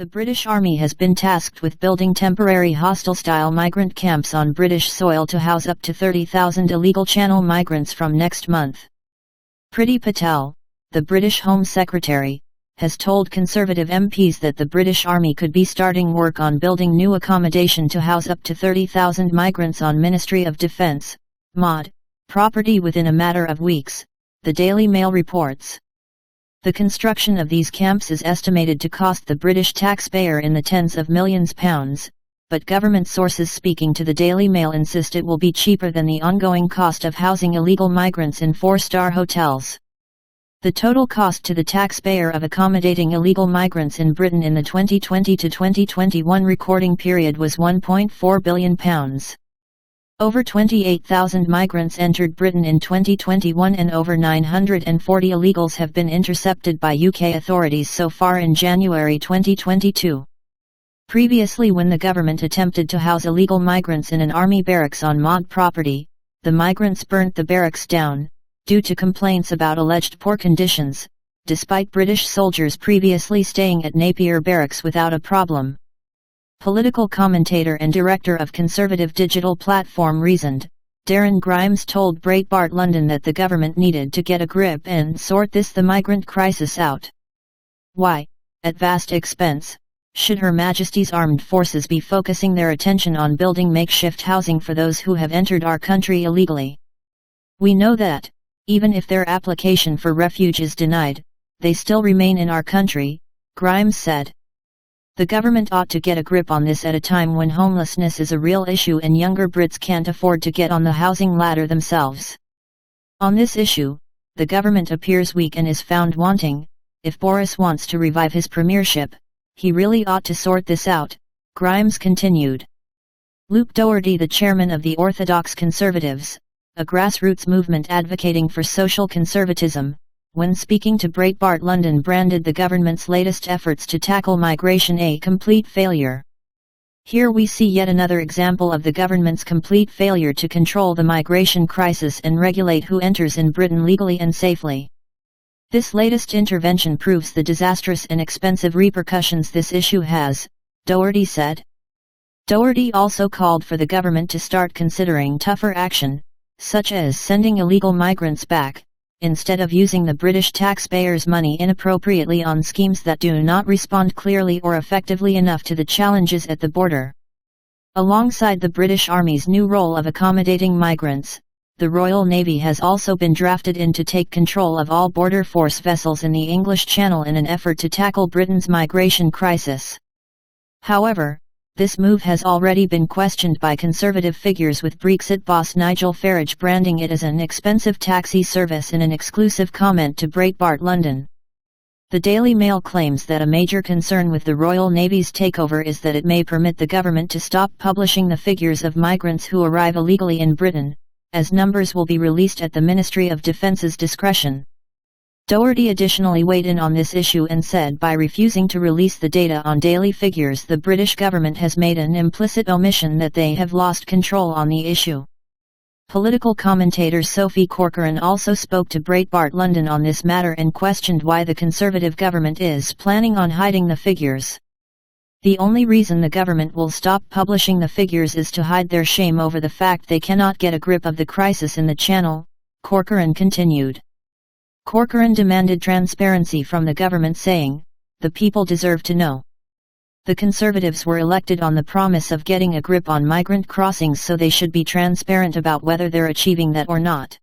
The British Army has been tasked with building temporary hostel-style migrant camps on British soil to house up to 30,000 illegal Channel migrants from next month. Priti Patel, the British Home Secretary, has told Conservative MPs that the British Army could be starting work on building new accommodation to house up to 30,000 migrants on Ministry of Defence, MOD, property within a matter of weeks, the Daily Mail reports. The construction of these camps is estimated to cost the British taxpayer in the tens of millions pounds, but government sources speaking to the Daily Mail insist it will be cheaper than the ongoing cost of housing illegal migrants in four-star hotels. The total cost to the taxpayer of accommodating illegal migrants in Britain in the 2020 to 2021 recording period was £1.4 billion. Over 28,000 migrants entered Britain in 2021 and over 940 illegals have been intercepted by UK authorities so far in January 2022. Previously, when the government attempted to house illegal migrants in an army barracks on MOD property, the migrants burnt the barracks down, due to complaints about alleged poor conditions, despite British soldiers previously staying at Napier Barracks without a problem. Political commentator and director of conservative digital platform Reasoned, Darren Grimes told Breitbart London that the government needed to get a grip and sort the migrant crisis out. Why, at vast expense, should Her Majesty's Armed Forces be focusing their attention on building makeshift housing for those who have entered our country illegally? We know that, even if their application for refuge is denied, they still remain in our country, Grimes said. The government ought to get a grip on this at a time when homelessness is a real issue and younger Brits can't afford to get on the housing ladder themselves. On this issue, the government appears weak and is found wanting. If Boris wants to revive his premiership, he really ought to sort this out, Grimes continued. Luke Doherty, the chairman of the Orthodox Conservatives, a grassroots movement advocating for social conservatism, when speaking to Breitbart London, branded the government's latest efforts to tackle migration a complete failure. Here we see yet another example of the government's complete failure to control the migration crisis and regulate who enters in Britain legally and safely. This latest intervention proves the disastrous and expensive repercussions this issue has, Doherty said. Doherty also called for the government to start considering tougher action, such as sending illegal migrants back, instead of using the British taxpayers' money inappropriately on schemes that do not respond clearly or effectively enough to the challenges at the border. Alongside the British Army's new role of accommodating migrants, the Royal Navy has also been drafted in to take control of all border force vessels in the English Channel in an effort to tackle Britain's migration crisis. However, this move has already been questioned by Conservative figures, with Brexit boss Nigel Farage branding it as an expensive taxi service in an exclusive comment to Breitbart London. The Daily Mail claims that a major concern with the Royal Navy's takeover is that it may permit the government to stop publishing the figures of migrants who arrive illegally in Britain, as numbers will be released at the Ministry of Defence's discretion. Doherty additionally weighed in on this issue and said by refusing to release the data on daily figures, the British government has made an implicit omission that they have lost control on the issue. Political commentator Sophie Corcoran also spoke to Breitbart London on this matter and questioned why the Conservative government is planning on hiding the figures. The only reason the government will stop publishing the figures is to hide their shame over the fact they cannot get a grip of the crisis in the Channel, Corcoran continued. Corcoran demanded transparency from the government, saying, "The people deserve to know." The Conservatives were elected on the promise of getting a grip on migrant crossings, so they should be transparent about whether they're achieving that or not.